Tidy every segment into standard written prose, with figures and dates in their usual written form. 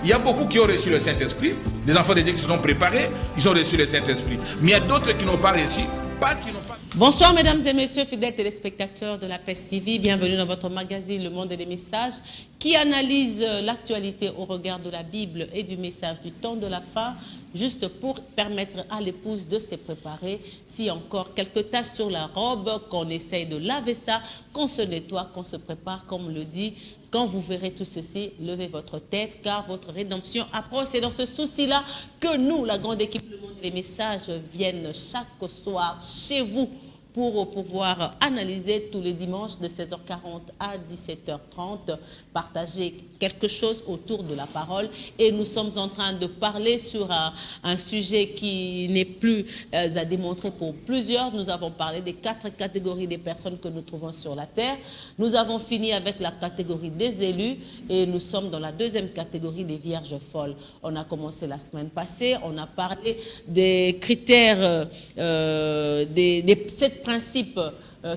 Il y a beaucoup qui ont reçu le Saint-Esprit, des enfants de Dieu qui se sont préparés, ils ont reçu le Saint-Esprit. Mais il y a d'autres qui n'ont pas reçu parce qu'ils n'ont pas... Bonsoir mesdames et messieurs, fidèles téléspectateurs de la PES TV, bienvenue dans votre magazine Le Monde des Messages qui analyse l'actualité au regard de la Bible et du message du temps de la fin, juste pour permettre à l'épouse de se préparer. Si encore quelques taches sur la robe, qu'on essaye de laver ça, qu'on se nettoie, qu'on se prépare, comme le dit. Quand vous verrez tout ceci, levez votre tête car votre rédemption approche. C'est dans ce souci-là que nous, la grande équipe Le Monde des Messages, viennent chaque soir chez vous pour pouvoir analyser tous les dimanches de 16h40 à 17h30, partager quelque chose autour de la parole. Et nous sommes en train de parler sur un sujet qui n'est plus à démontrer pour plusieurs. Nous avons parlé des 4 catégories des personnes que nous trouvons sur la terre. Nous avons fini avec la catégorie des élus et nous sommes dans la deuxième catégorie des vierges folles. On a commencé la semaine passée, on a parlé des critères, des 7 principes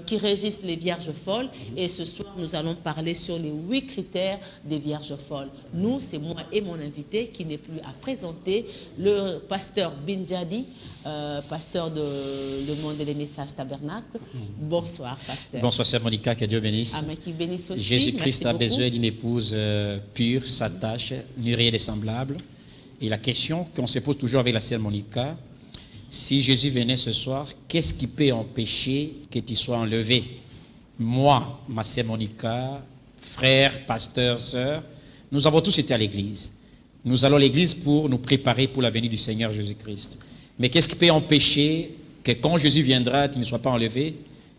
qui régissent les vierges folles. Et ce soir, nous allons parler sur les 8 critères des vierges folles. Nous, c'est moi et mon invité qui n'est plus à présenter, le pasteur Binjadi, pasteur de Le Monde et les Messages Tabernacle. Bonsoir, pasteur. Bonsoir, Sœur Monica, que Dieu bénisse. Amen, qui bénisse aussi. Jésus-Christ a besoin d'une épouse pure, s'attache, ni rien de semblable. Et la question qu'on se pose toujours avec la Sœur Monica, si Jésus venait ce soir, qu'est-ce qui peut empêcher que tu sois enlevé? Moi, ma sœur Monica, frère, pasteur, sœur, nous avons tous été à l'église. Nous allons à l'église pour nous préparer pour la venue du Seigneur Jésus-Christ. Mais qu'est-ce qui peut empêcher que quand Jésus viendra, tu ne sois pas enlevé?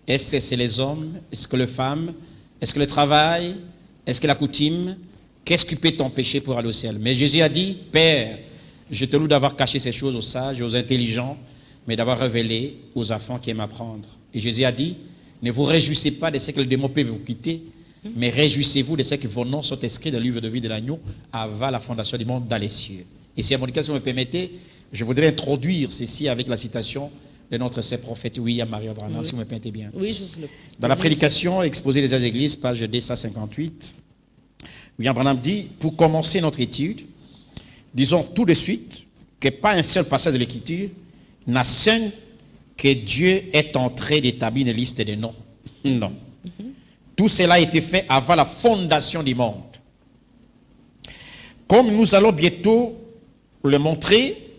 Est-ce que c'est les hommes? Est-ce que les femmes? Est-ce que le travail? Est-ce que la coutume? Qu'est-ce qui peut t'empêcher pour aller au ciel? Mais Jésus a dit, Père, je te loue d'avoir caché ces choses aux sages et aux intelligents, mais d'avoir révélé aux enfants qui aiment apprendre. Et Jésus a dit, ne vous réjouissez pas de ce que le démon peut vous quitter, mais réjouissez-vous de ce que vos noms sont inscrits dans le livre de vie de l'agneau avant la fondation du monde dans les cieux. Et si à Monica, si vous me permettez, je voudrais introduire ceci avec la citation de notre sœur prophète William Marion Branham, si vous me permettez bien. Oui, je vous le... Dans la prédication exposée des Églises, page 258, William Branham dit, pour commencer notre étude, disons tout de suite que pas un seul passage de l'Écriture n'enseigne que Dieu est en train d'établir une liste de noms. Non. Tout cela a été fait avant la fondation du monde. Comme nous allons bientôt le montrer,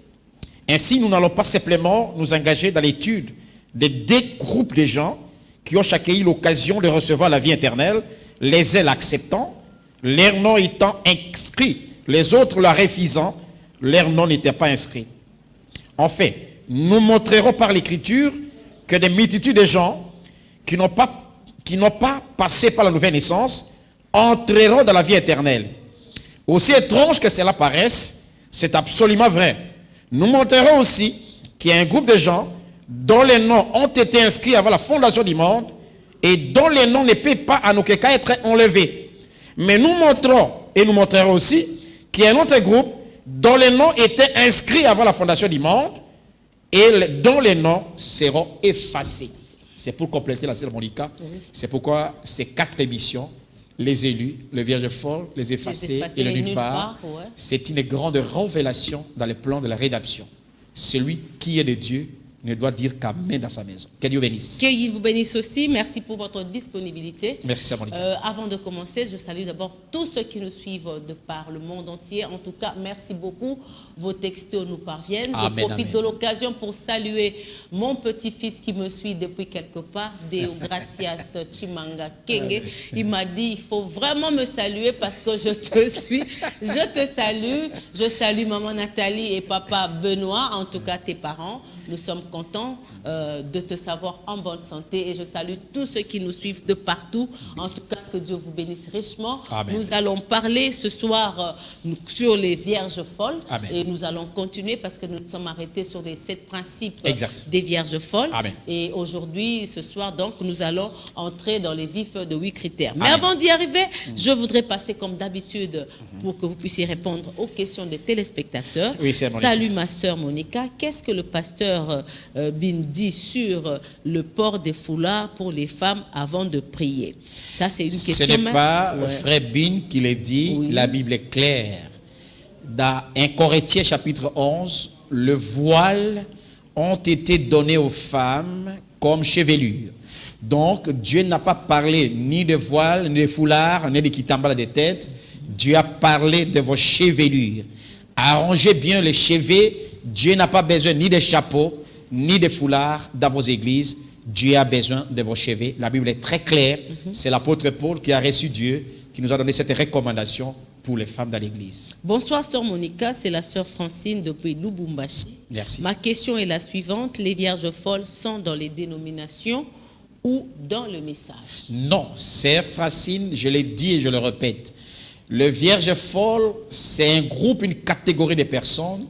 ainsi nous n'allons pas simplement nous engager dans l'étude de 2 groupes de gens qui ont chacun eu l'occasion de recevoir la vie éternelle, les uns l'acceptant, leur nom étant inscrit, les autres la refusant, leur nom n'était pas inscrit. En fait, nous montrerons par l'Écriture que des multitudes de gens qui n'ont pas passé par la nouvelle naissance entreront dans la vie éternelle. Aussi étrange que cela paraisse, c'est absolument vrai. Nous montrerons aussi qu'il y a un groupe de gens dont les noms ont été inscrits avant la fondation du monde et dont les noms ne peuvent pas en aucun cas être enlevés. Mais nous montrons et nous montrerons aussi qu'il y a un autre groupe dont les noms étaient inscrits avant la fondation du monde et dont les noms seront effacés. C'est pour compléter la sœur Monica. Oui. C'est pourquoi ces 4 émissions, les élus, les vierges folles, les effacés et le nulle part, ouais. C'est une grande révélation dans le plan de la rédemption. Celui qui est de Dieu ne doit dire qu'amen dans sa maison. Que Dieu bénisse. Que Dieu vous bénisse aussi. Merci pour votre disponibilité. Merci, Sœur Monica. Avant de commencer, je salue d'abord tous ceux qui nous suivent de par le monde entier. En tout cas, merci beaucoup. Vos textos nous parviennent. Amen, je profite de l'occasion pour saluer mon petit-fils qui me suit depuis quelque part, Deo Gracias Chimanga Kenge. Il m'a dit, il faut vraiment me saluer parce que je te suis. Je te salue. Je salue maman Nathalie et papa Benoît, en tout cas tes parents. Nous sommes contents de te savoir en bonne santé et je salue tous ceux qui nous suivent de partout. En tout cas, que Dieu vous bénisse richement. Amen. Nous allons parler ce soir sur les vierges folles. Amen. Et nous allons continuer parce que nous nous sommes arrêtés sur les 7 principes des vierges folles. Amen. Et aujourd'hui, ce soir, donc, nous allons entrer dans les vifs de 8 critères. Mais avant d'y arriver, je voudrais passer comme d'habitude pour que vous puissiez répondre aux questions des téléspectateurs. Oui, salut ma sœur Monica. Qu'est-ce que le pasteur Bin dit sur le port des foulards pour les femmes avant de prier? Ça, c'est une question. Ce n'est pas frère Bin qui le dit, oui. La Bible est claire. dans 1 Corinthiens chapitre 11, le voile ont été donnés aux femmes comme chevelure. Donc, Dieu n'a pas parlé ni de voile, ni de foulard, ni de kitambala de tête. Dieu a parlé de vos chevelures. Arrangez bien les cheveux. Dieu n'a pas besoin ni de chapeaux, ni de foulards dans vos églises. Dieu a besoin de vos cheveux. La Bible est très claire. C'est l'apôtre Paul qui a reçu Dieu, qui nous a donné cette recommandation pour les femmes dans l'église. Bonsoir, sœur Monica, c'est la sœur Francine depuis Lubumbashi. Merci. Ma question est la suivante. Les vierges folles sont dans les dénominations ou dans le message? Non, sœur Francine, je l'ai dit et je le répète. Le vierge folle, c'est un groupe, une catégorie de personnes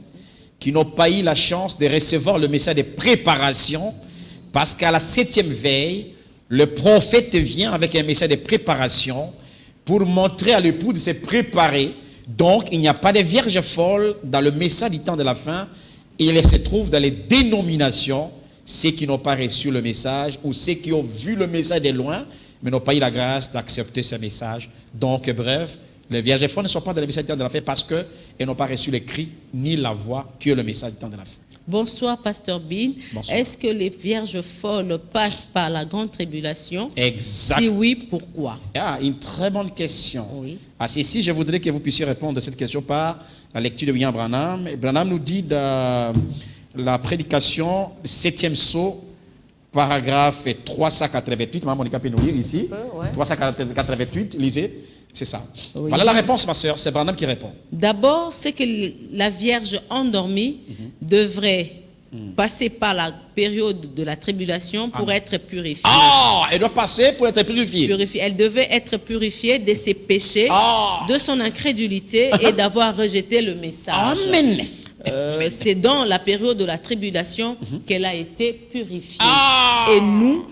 qui n'ont pas eu la chance de recevoir le message de préparation, parce qu'à la 7e veille, le prophète vient avec un message de préparation pour montrer à l'époux de se préparer. Donc, il n'y a pas de vierge folle dans le message du temps de la fin. Il se trouve dans les dénominations, ceux qui n'ont pas reçu le message ou ceux qui ont vu le message de loin, mais n'ont pas eu la grâce d'accepter ce message. Donc, bref, les vierges folles ne sont pas dans le message du temps de la fin parce qu'elles n'ont pas reçu le cri ni la voix qui est le message du temps de la fin. Bonsoir, pasteur Bin. Bonsoir. Est-ce que les vierges folles passent par la grande tribulation? Exact. Si oui, pourquoi? Ah, une très bonne question. Oui. Ici, je voudrais que vous puissiez répondre à cette question par la lecture de William Branham. Branham nous dit dans la prédication, 7e sceau, paragraphe 388. Maman Monica peut nous lire ici. Ouais. 388, lisez. C'est ça. Oui. Voilà la réponse, ma soeur. C'est Branham qui répond. D'abord, c'est que la Vierge endormie devrait passer par la période de la tribulation pour être purifiée. Ah, elle doit passer pour être purifiée. Elle devait être purifiée de ses péchés, de son incrédulité et d'avoir rejeté le message. Amen. C'est dans la période de la tribulation qu'elle a été purifiée. Ah. Et nous,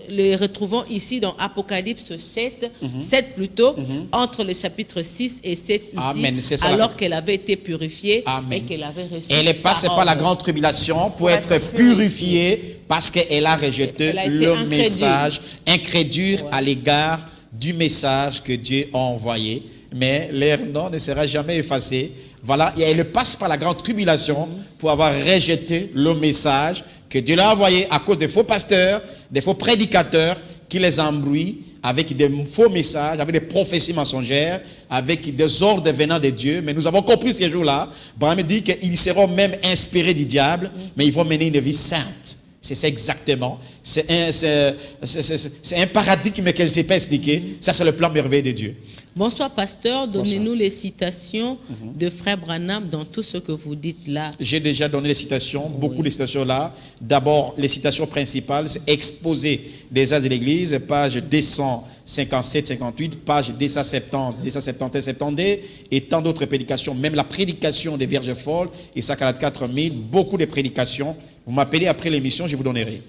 les retrouvons ici dans Apocalypse 7, 7 plutôt, entre les chapitres 6 et 7 ici, Amen, c'est ça, alors qu'elle avait été purifiée Amen. et qu'elle avait reçu Elle est passée par la grande tribulation pour être purifiée parce qu'elle a rejeté Elle a été le incrédule. message, incrédule à l'égard du message que Dieu a envoyé. Mais leur nom ne sera jamais effacé. Voilà, et elle passe par la grande tribulation pour avoir rejeté le message que Dieu l'a envoyé à cause des faux pasteurs, des faux prédicateurs qui les embrouillent avec des faux messages, avec des prophéties mensongères, avec des ordres venant de Dieu. Mais nous avons compris ce jour-là. Branham dit qu'ils seront même inspirés du diable, mais ils vont mener une vie sainte. C'est ça exactement. C'est un paradigme que je ne sais pas expliquer. Ça, c'est le plan merveilleux de Dieu. Bonsoir, pasteur. Donnez-nous les citations de Frère Branham dans tout ce que vous dites là. J'ai déjà donné les citations, beaucoup de citations là. D'abord, les citations principales, c'est Exposé des Âges de l'Église, page 257-58, page 270, 271, 72, et tant d'autres prédications, même la prédication des Vierges folles, et ça 44 000, beaucoup de prédications. Vous m'appelez après l'émission, je vous donnerai.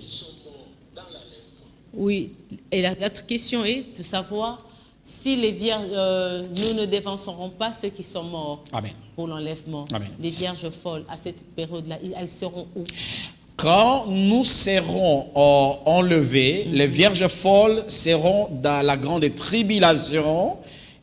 Oui, et l'autre question est de savoir si les vierges, nous ne dévancerons pas ceux qui sont morts. Amen. Pour l'enlèvement. Amen. Les vierges folles, à cette période-là, elles seront où? Quand nous serons enlevés, les vierges folles seront dans la grande tribulation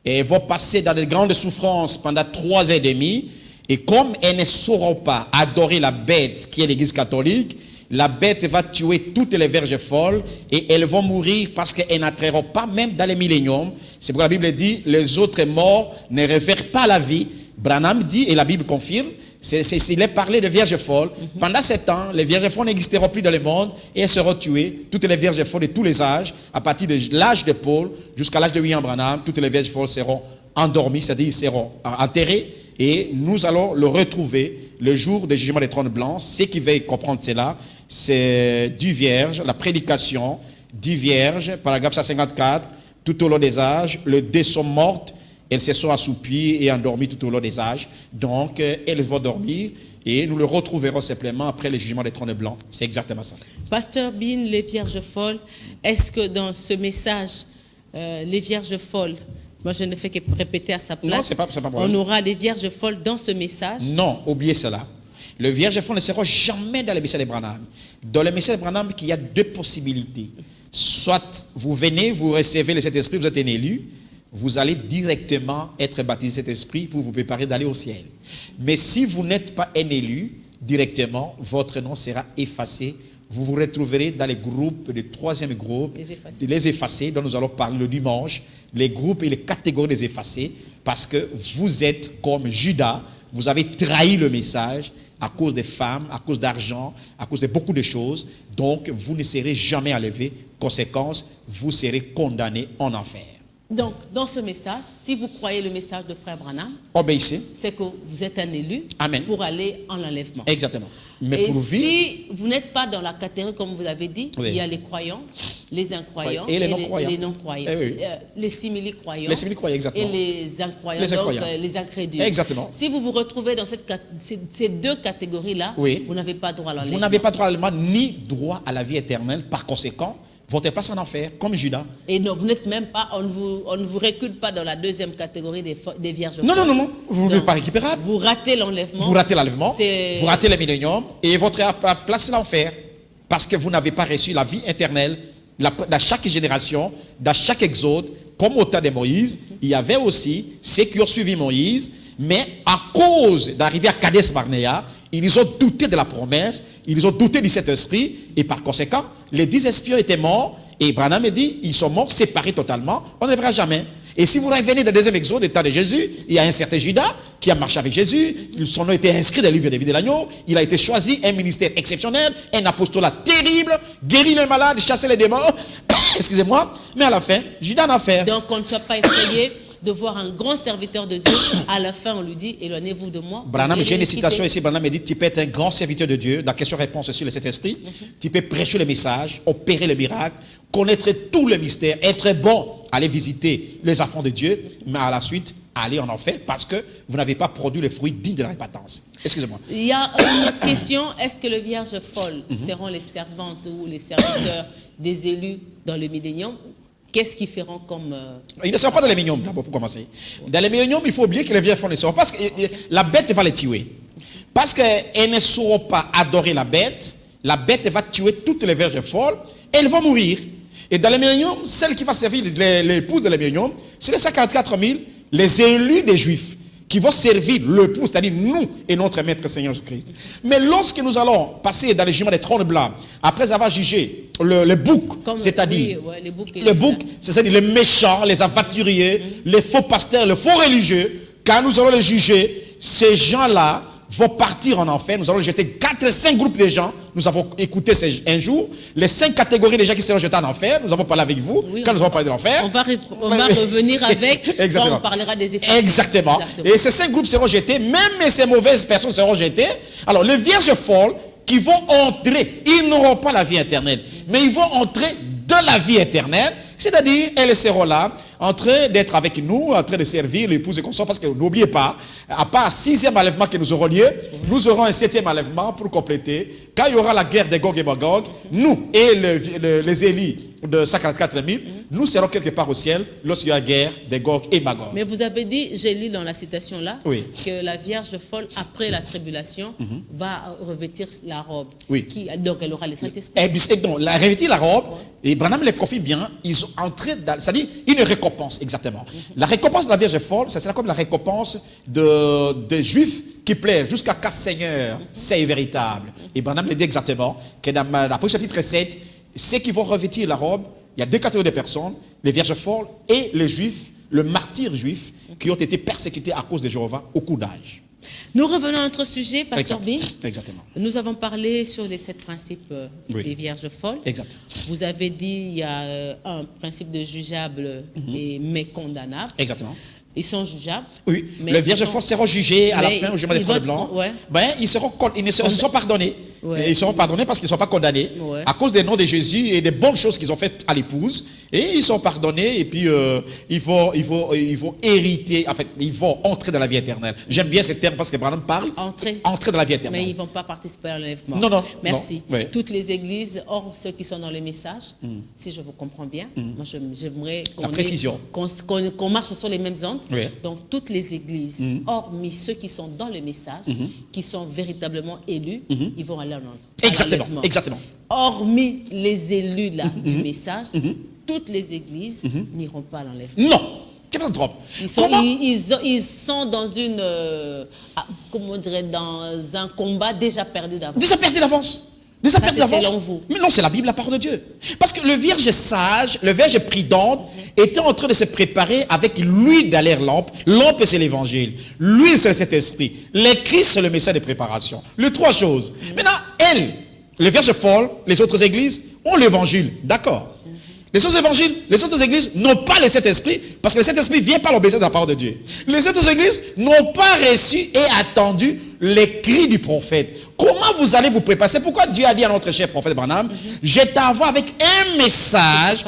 et vont passer dans de grandes souffrances pendant 3 ans et demi. Et comme elles ne sauront pas adorer la bête qui est l'Église catholique, la bête va tuer toutes les vierges folles et elles vont mourir parce qu'elles n'entreront pas même dans les milléniums. C'est pourquoi la Bible dit, les autres morts ne révèrent pas la vie. Branham dit, et la Bible confirme, il est parlé de vierges folles. Pendant ce temps, les vierges folles n'existeront plus dans le monde et elles seront tuées. Toutes les vierges folles de tous les âges, à partir de l'âge de Paul jusqu'à l'âge de William Branham, toutes les vierges folles seront endormies, c'est-à-dire ils seront enterrées et nous allons le retrouver le jour du jugement des trônes blancs. Ceux qui veulent comprendre cela, c'est du vierge, la prédication du vierge, paragraphe 154, tout au long des âges, les deux sont mortes, elles se sont assoupies et endormies tout au long des âges. Donc, elles vont dormir et nous le retrouverons simplement après le jugement des trônes blancs. C'est exactement ça. Pasteur Bin, les vierges folles, est-ce que dans ce message, les vierges folles, moi je ne fais que répéter à sa place, Non, c'est pas on aura les vierges folles dans ce message? Non, oubliez cela. Le vierge folles ne seront jamais dans le message de Branham. Dans le message de Branham, il y a 2 possibilités. Soit vous venez, vous recevez le Saint-Esprit, vous êtes un élu, vous allez directement être baptisé cet esprit pour vous préparer d'aller au ciel. Mais si vous n'êtes pas un élu, directement, votre nom sera effacé. Vous vous retrouverez dans les groupes, le troisième groupe, les effacés, dont nous allons parler le dimanche, les groupes et les catégories des effacés, parce que vous êtes comme Judas, vous avez trahi le message à cause des femmes, à cause d'argent, à cause de beaucoup de choses. Donc, vous ne serez jamais enlevé. Conséquence, vous serez condamné en enfer. Donc, dans ce message, si vous croyez le message de Frère Branham, obéissez. C'est que vous êtes un élu. Amen. Pour aller en enlèvement. Exactement. Mais et pour si vous n'êtes pas dans la catégorie, comme vous avez dit, il y a les croyants, les incroyants et les non-croyants. Les non-croyants. Les simili-croyants. Les simili-croyants, exactement. Et les incroyants, donc les incrédules. Exactement. Si vous vous retrouvez dans ces deux catégories-là, vous n'avez pas droit à l'enlèvement. Vous n'avez pas droit à l'enlèvement ni droit à la vie éternelle. Par conséquent, votre place en enfer, comme Judas. Et non, vous n'êtes même pas, on ne vous recule pas dans la deuxième catégorie des vierges. Non. Vous n'êtes pas récupérable. Vous ratez l'enlèvement. Vous ratez l'enlèvement. Vous ratez le millénium. Et votre place en enfer. Parce que vous n'avez pas reçu la vie éternelle. Dans chaque génération, dans chaque exode, comme au temps de Moïse, il y avait aussi ceux qui ont suivi Moïse. Mais à cause d'arriver à Kadesh Barnea, ils ont douté de la promesse, ils ont douté du Saint-Esprit, et par conséquent, les 10 espions étaient morts, et Branham a dit, ils sont morts séparés totalement, on ne verra jamais. Et si vous revenez dans le deuxième exode, le temps de Jésus, il y a un certain Judas qui a marché avec Jésus, son nom a été inscrit dans le livre de vie de l'agneau, il a été choisi, un ministère exceptionnel, un apostolat terrible, guérir les malades, chasser les démons, excusez-moi, mais à la fin, Judas en a fait. Donc on ne soit pas effrayé de voir un grand serviteur de Dieu, à la fin on lui dit, éloignez-vous de moi. Branham, j'ai une citation ici, Branham me dit, tu peux être un grand serviteur de Dieu, dans question-réponse sur le Saint-Esprit, tu peux prêcher le message, opérer le miracle, connaître tous les mystères, être bon, aller visiter les enfants de Dieu, mais à la suite, aller en enfer parce que vous n'avez pas produit le fruit digne de la repentance. Excusez-moi. Il y a une autre question, est-ce que les vierges folles seront les servantes ou les serviteurs des élus dans le millénium? Qu'est-ce qu'ils feront comme... Ils ne seront pas dans les milléniums, d'abord, pour commencer. Dans les milléniums, il faut oublier que les vierges folles ne seront pas, parce que la bête va les tuer. Parce qu'elles ne sauront pas adorer la bête va tuer toutes les vierges folles, et elles vont mourir. Et dans les milléniums, celle qui va servir l'épouse de les milléniums, c'est les 144 000, les élus des Juifs, qui vont servir l'épouse, c'est-à-dire nous et notre Maître Seigneur Jésus-Christ. Mais lorsque nous allons passer dans le jugement des trônes blancs, après avoir jugé le bouc, c'est-à-dire le bouc, c'est-à-dire les méchants, les aventuriers, les faux pasteurs, les faux religieux, quand nous allons les juger, ces gens-là vont partir en enfer. Nous allons jeter 4-5 groupes de gens. Nous avons écouté un jour les 5 catégories de gens qui seront jetés en enfer. Nous avons parlé avec vous quand nous avons parlé de l'enfer. On va revenir avec quand on parlera des effets. Exactement. Et ces 5 groupes seront jetés. Même ces mauvaises personnes seront jetées. Alors les vierges folles qui vont entrer, ils n'auront pas la vie éternelle, mais ils vont entrer dans la vie éternelle. C'est-à-dire, elles seront là, en train d'être avec nous, en train de servir l'épouse et consort, parce que n'oubliez pas, à part un 6e enlèvement qui nous auront lieu, nous aurons un 7e enlèvement pour compléter. Quand il y aura la guerre de Gog et Magog, nous et les élus de 144 000, nous serons quelque part au ciel lorsqu'il y a la guerre de Gog et Magog. Mais vous avez dit, j'ai lu dans la citation là, que la Vierge folle, après la tribulation, va revêtir la robe. Donc elle aura le Saint-Esprit. Donc, revêtir la robe, et Branham les confie bien, ils sont entrés dans, c'est-à-dire une récompense, exactement. La récompense de la Vierge folle, c'est comme la récompense des Juifs qui plairent jusqu'à 4 Seigneurs, c'est véritable. Et Branham le dit exactement, que dans l'Apocalypse chapitre 7, ceux qui vont revêtir la robe, il y a 2 catégories de personnes, les vierges folles et les juifs, le martyr juif, qui ont été persécutés à cause de Jéhovah au cours d'âge. Nous revenons à notre sujet, Pasteur B. Exactement. Nous avons parlé sur les 7 principes des vierges folles. Exact. Vous avez dit il y a un principe de jugeable mais condamnable. Exactement. Ils sont jugeables. Oui, les vierges folles seront jugées à la fin au jugement des trônes blancs. Ils seront pardonnés. Ils seront pardonnés parce qu'ils ne sont pas condamnés à cause des noms de Jésus et des bonnes choses qu'ils ont faites à l'épouse. Et ils sont pardonnés et puis ils vont hériter, en fait, ils vont entrer dans la vie éternelle. J'aime bien ce terme parce que Branham parle. Entrer dans la vie éternelle. Mais ils ne vont pas participer à l'enlèvement. Non. Merci. Non. Toutes les églises, hors ceux qui sont dans les messages, si je vous comprends bien, moi j'aimerais qu'on marche sur les mêmes ondes. Donc toutes les églises, hormis ceux qui sont dans le message, qui sont véritablement élus, ils vont aller à l'enlèvement. Exactement. Hormis les élus là, du message, toutes les églises n'iront pas à l'enlèvement. Non. Qu'est-ce qu'on trompe? Ils sont dans une, comment on dirait, dans un combat déjà perdu d'avance. Déjà perdu d'avance. Déjà perdu d'avance. Selon vous. Mais non, c'est la Bible, la parole de Dieu. Parce que le vierge sage, le vierge prudente, était en train de se préparer avec l'huile dans leur lampe. Lampe, c'est l'évangile. L'huile, c'est cet esprit. Les Christ, c'est le message de préparation. Les trois choses. Maintenant, elle, le vierge folle, les autres églises ont l'évangile. D'accord. Les autres évangiles, les autres églises n'ont pas le Saint-Esprit parce que le Saint-Esprit vient par l'obéissance de la parole de Dieu. Les autres églises n'ont pas reçu et attendu les cris du prophète. Comment vous allez vous préparer? C'est pourquoi Dieu a dit à notre cher prophète Branham, je t'envoie avec un message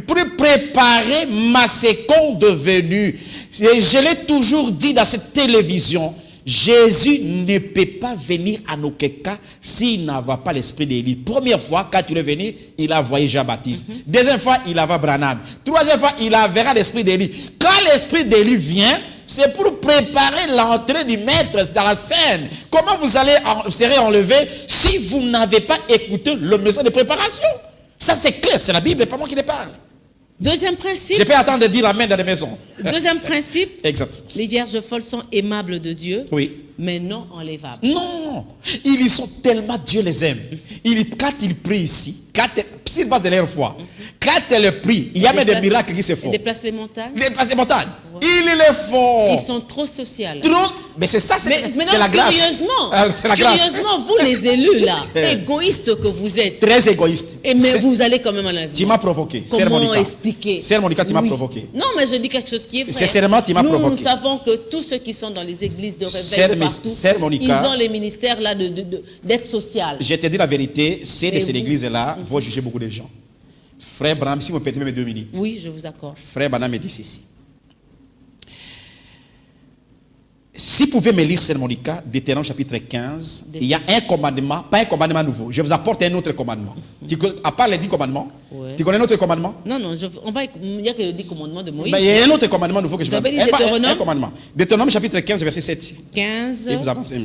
pour préparer ma seconde venue. Et je l'ai toujours dit dans cette télévision, Jésus ne peut pas venir à nos cas s'il n'avait pas l'esprit d'Élie. Première fois, quand il est venu, il a envoyé Jean-Baptiste. Deuxième fois, il a envoyé Branham. Troisième fois, il enverra l'esprit d'Élie. Quand l'esprit d'Élie vient, c'est pour préparer l'entrée du maître dans la scène. Comment vous serez enlevé si vous n'avez pas écouté le message de préparation? Ça, c'est clair, c'est la Bible, et pas moi qui le parle. Deuxième principe. Je peux attendre de dire amen dans les maisons. Deuxième principe. Exact. Les vierges folles sont aimables de Dieu. Oui. Mais non enlévables. Non. Ils sont tellement, Dieu les aime. Quand ils prient ici, s'ils passent de leur foi, quand elles prient, il y a même des miracles qui se font. Ils déplacent les montagnes. Ils déplacent les montagnes. Ils les font. Ils sont trop sociaux. Trop. Mais c'est ça, c'est la grâce. Curieusement, vous les élus là, égoïstes que vous êtes. Très égoïste. Mais vous allez quand même en enlèvement. Tu m'as provoqué. Comment expliquer? Sœur Monica, tu m'as provoqué. Non, mais je dis quelque chose qui est vrai. Sincèrement, tu m'as provoqué. Nous savons que tous ceux qui sont dans les églises de réveil partout, Monica, ils ont les ministères là d'être social. Je te dis la vérité, c'est de ces églises-là vont juger beaucoup de gens. Frère Branham, si vous me permettez même 2 minutes. Oui, je vous accorde. Frère Branham me dit ceci. Si vous pouvez me lire, Sœur Monica, Deutéronome chapitre 15, il y a un commandement, pas un commandement nouveau. Je vous apporte un autre commandement. À part les 10 commandements, tu connais un autre commandement? Non, il n'y a que les 10 commandements de Moïse. Mais il y a un autre commandement nouveau que je vais apporter. Un commandement. Deutéronome chapitre 15, verset 7. 15. Et vous avancez.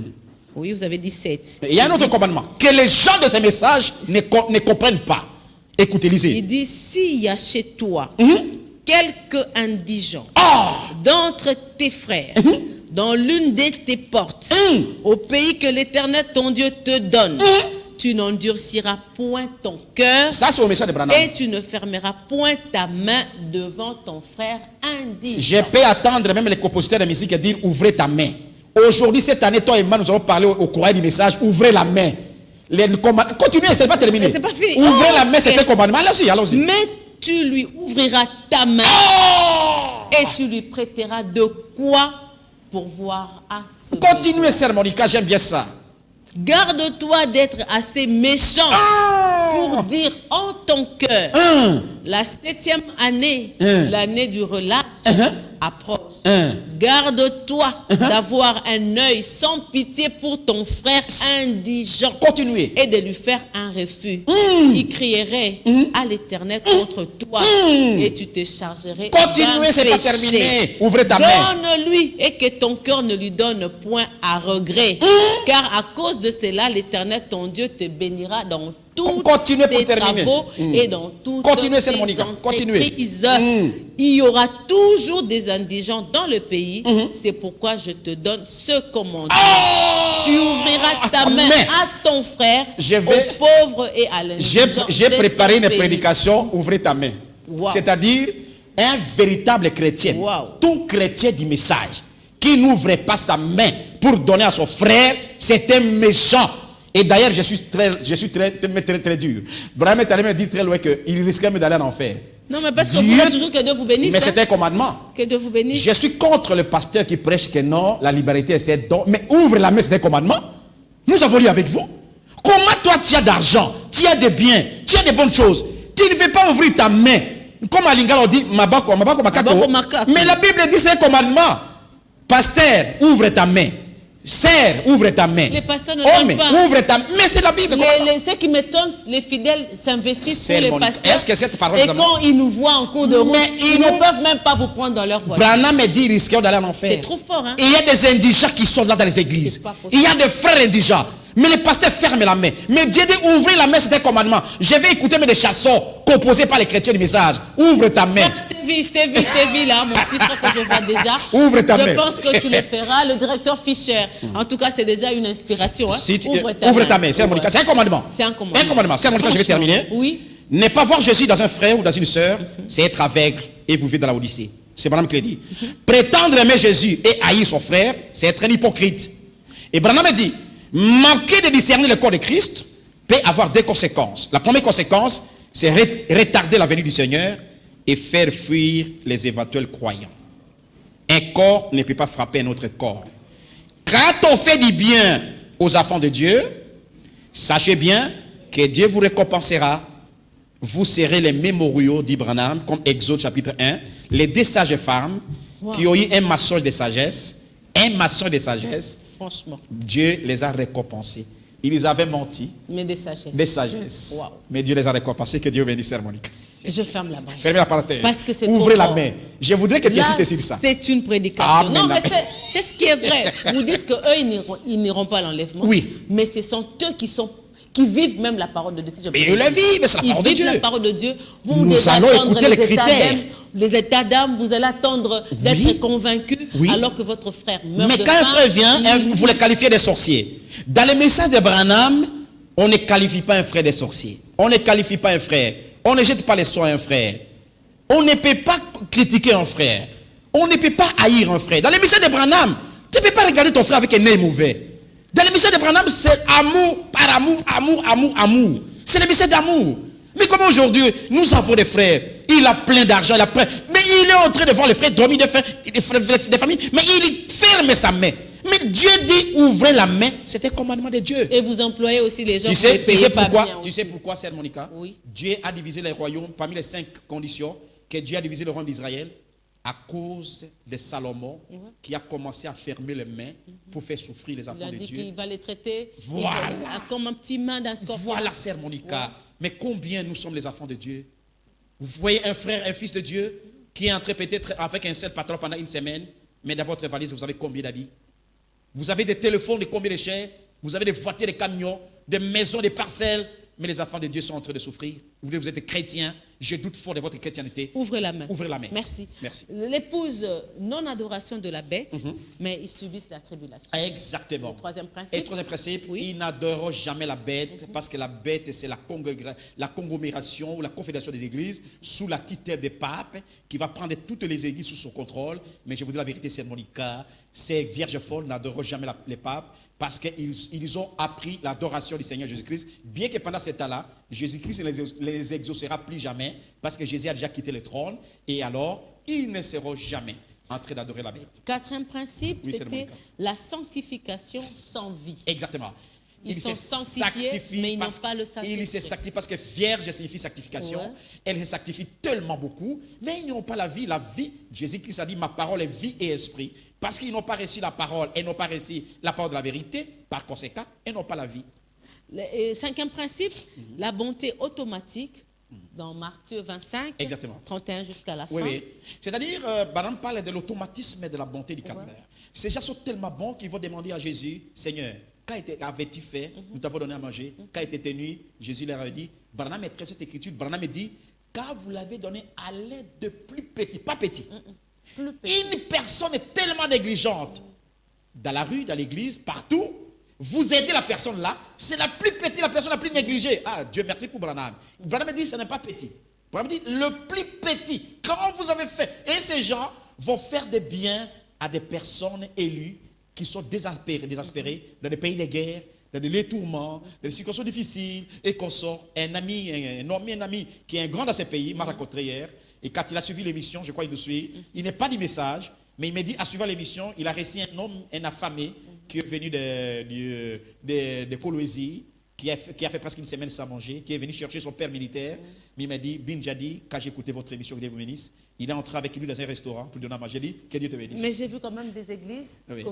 Oui, vous avez dit 7. Il y a un autre commandement que les gens de ces messages ne comprennent pas. Écoutez, lisez. Il dit, s'il y a chez toi quelque indigent d'entre tes frères, dans l'une de tes portes, au pays que l'Éternel ton Dieu te donne, tu n'endurciras point ton cœur. Ça, c'est au message de Branham. Et tu ne fermeras point ta main devant ton frère indigent. Je peux attendre même les compositeurs de musique et dire ouvrez ta main. Aujourd'hui, cette année, toi et moi, nous allons parler au courrier du message, ouvrez la main. Continuez, ce n'est pas terminé. C'est pas fini. Ouvrez la main, c'est un commandement. Allons-y, allons-y. Mais tu lui ouvriras ta main et tu lui prêteras de quoi pourvoir à ce Continuez, Sœur Monica, j'aime bien ça. Garde-toi d'être assez méchant pour dire en ton cœur, la 7e année, l'année du relâche, approche. Garde-toi d'avoir un œil sans pitié pour ton frère indigent. Continuez. Et de lui faire un refus. Il crierait à l'Éternel contre toi et tu te chargerais. Continuez, c'est pas terminé. Ouvrez ta main. Donne-lui et que ton cœur ne lui donne point à regret. Car à cause de cela, l'Éternel ton Dieu te bénira dans tous tes travaux et dans toutes tes entreprises. Il y aura toujours des indigents dans le pays. C'est pourquoi je te donne ce commandement. Tu ouvriras ta main à ton frère, aux pauvres et à l'indigent. J'ai préparé une prédication, ouvrez ta main. C'est-à-dire, un véritable chrétien, tout chrétien du message, qui n'ouvre pas sa main pour donner à son frère, c'est un méchant. Et d'ailleurs, je suis très dur. Branham est allé me dire très loin qu'il risquait d'aller en enfer. Non, mais parce que vous voulez toujours que Dieu vous bénisse. Mais c'est un commandement. Que Dieu vous bénisse. Je suis contre le pasteur qui prêche que non, la liberté c'est don. Mais ouvre la main, c'est un commandement. Nous avons lu avec vous. Comment toi tu as d'argent, tu as des biens, tu as des bonnes choses. Tu ne veux pas ouvrir ta main. Comme à Lingala on dit, mabako makako. Mais la Bible dit c'est un commandement. Pasteur, ouvre ta main. Sœur, ouvre ta main. Les pasteurs ne donnent pas. Ouvre ta main. Mais c'est la Bible. Ce qui m'étonne, les fidèles s'investissent pour les pasteurs. Est-ce que cette parole et quand ils nous voient en cours de route, ils ne peuvent même pas vous prendre dans leur voiture. Branham me dit risquons d'aller en enfer. C'est trop fort. Hein? Et il y a des indigents qui sont là dans les églises. Il y a des frères indigents. Mais le pasteur ferme la main. Mais Dieu dit ouvrez la main, c'est un commandement. Je vais écouter mes des chansons composées par les chrétiens du message. Ouvre ta main. Stevie, là, mon petit frère que je vois déjà. Ouvre ta main. Je pense que tu le feras. Le directeur Fischer. En tout cas, c'est déjà une inspiration. Hein. Si ouvre ta main. C'est un commandement. C'est un commandement. Un commandement. C'est un commandement, je vais terminer. Oui. Ne pas voir Jésus dans un frère ou dans une sœur, c'est être aveugle et vous vivez dans la Odyssée. C'est Branham qui le dit. Prétendre aimer Jésus et haïr son frère, c'est être un hypocrite. Et Branham dit, manquer de discerner le corps de Christ peut avoir deux conséquences. La première conséquence, c'est retarder la venue du Seigneur et faire fuir les éventuels croyants. Un corps ne peut pas frapper un autre corps. Quand on fait du bien aux enfants de Dieu, sachez bien que Dieu vous récompensera. Vous serez les mémoriaux d'Ibranham, comme Exode chapitre 1, les deux sages femmes qui ont eu un massage de sagesse, franchement, Dieu les a récompensés. Ils avaient menti, mais des sagesses. Des sagesses. Wow. Mais Dieu les a récompensés. Que Dieu bénisse Monica. Je ferme la brèche. Fermez la parenthèse. Parce que c'est ouvrez la fort. main. Je voudrais que tu insistes sur ça. C'est une prédication. Amen. Non, mais c'est ce qui est vrai. Vous dites qu'eux, ils n'iront pas à l'enlèvement. Oui. Mais ce sont eux qui vivent même la parole de Dieu. Si mais ils la vivent, c'est la parole de Dieu. Ils vivent la parole de Dieu. Vous nous devez allons attendre écouter les critères. Les états d'âme, vous allez attendre d'être convaincu alors que votre frère meurt. Mais quand un frère vient, vous le qualifiez de sorcier. Dans les messages de Branham, on ne qualifie pas un frère de sorcier. On ne qualifie pas un frère. On ne jette pas les soins à un frère. On ne peut pas critiquer un frère. On ne peut pas haïr un frère. Dans les messages de Branham, tu ne peux pas regarder ton frère avec un œil mauvais. Dans les messages de Branham, c'est amour par amour. C'est le message d'amour. Mais comme aujourd'hui, nous avons des frères, il a plein d'argent, mais il est en train de voir les frères dormir des familles, mais il ferme sa main. Mais Dieu dit ouvrez la main, c'est un commandement de Dieu. Et vous employez aussi les gens tu sais pourquoi, bien tu sais pourquoi, Sœur Monica? Oui. Dieu a divisé les royaumes parmi les 5 conditions que Dieu a divisé le royaume d'Israël à cause de Salomon qui a commencé à fermer les mains pour faire souffrir les enfants de Dieu. Il a dit qu'il va les traiter voilà. comme un petit main d'un scorpion. Voilà, Sœur Monica. Mais combien nous sommes les enfants de Dieu? Vous voyez un frère, un fils de Dieu qui est entré peut-être avec un seul patron pendant une semaine, mais dans votre valise, vous avez combien d'habits? Vous avez des téléphones de combien de chers? Vous avez des voitures, des camions, des maisons, des parcelles, mais les enfants de Dieu sont en train de souffrir. Vous êtes chrétien, je doute fort de votre chrétienté. Ouvrez la main. Ouvrez la main. Merci. Merci. L'épouse, non-adoration de la bête, mais ils subissent la tribulation. Exactement. Le troisième principe. Et le troisième principe, ils n'adorent jamais la bête, parce que la bête, c'est la conglomération ou la confédération des églises sous la tutelle des papes qui va prendre toutes les églises sous son contrôle. Mais je vous dis la vérité, c'est Monica, ces vierges folles n'adorent jamais les papes parce qu'ils ont appris l'adoration du Seigneur Jésus-Christ, bien que pendant ce temps-là, Jésus-Christ ne les exaucera plus jamais parce que Jésus a déjà quitté le trône et alors ils ne seront jamais en train d'adorer la bête. Quatrième principe, c'était la sanctification sans vie. Exactement. Ils sont sanctifiés, mais ils n'ont pas le Saint-Esprit. Ils se sanctifient parce que vierge signifie sanctification. Ouais. Elles se sanctifient tellement beaucoup, mais ils n'ont pas la vie. La vie, Jésus-Christ a dit, ma parole est vie et esprit. Parce qu'ils n'ont pas reçu la parole et n'ont pas reçu la parole de la vérité, par conséquent, ils n'ont pas la vie. Cinquième principe, la bonté automatique. Dans Matthieu 25, exactement. 31 jusqu'à la fin. Oui. C'est-à-dire, Madame parle de l'automatisme et de la bonté du calvaire. Ces gens sont tellement bons qu'ils vont demander à Jésus, Seigneur, qu'avais-tu fait? Nous t'avons donné à manger. Qu'a été nuit? Jésus leur a dit, Branham est très cette écriture. Branham dit, car vous l'avez donné à l'aide de plus petit, pas petit. Plus petit. Une personne est tellement négligente. Dans la rue, dans l'église, partout, vous aidez la personne là, c'est la plus petite, la personne la plus négligée. Ah, Dieu merci pour Branham. Branham dit, ce n'est pas petit. Branham dit, le plus petit, quand vous avez fait. Et ces gens vont faire des biens à des personnes élues qui sont désespérées dans des pays de guerre, dans des tourments, dans des situations difficiles, et qu'on sort. Un ami qui est un grand dans ces pays, m'a raconté hier, et quand il a suivi l'émission, je crois qu'il nous suit, il n'est pas du message, mais il m'a dit, en suivant l'émission, il a reçu un homme, un affamé, qui est venu de Colombie, qui a fait presque une semaine sans manger, qui est venu chercher son père militaire. Mais il m'a dit, Bin Jadi, quand j'ai écouté votre émission, que Dieu vous bénisse, il est entré avec lui dans un restaurant pour lui donner à manger. J'ai dit, que Dieu te bénisse. Mais j'ai vu quand même des églises Oui. que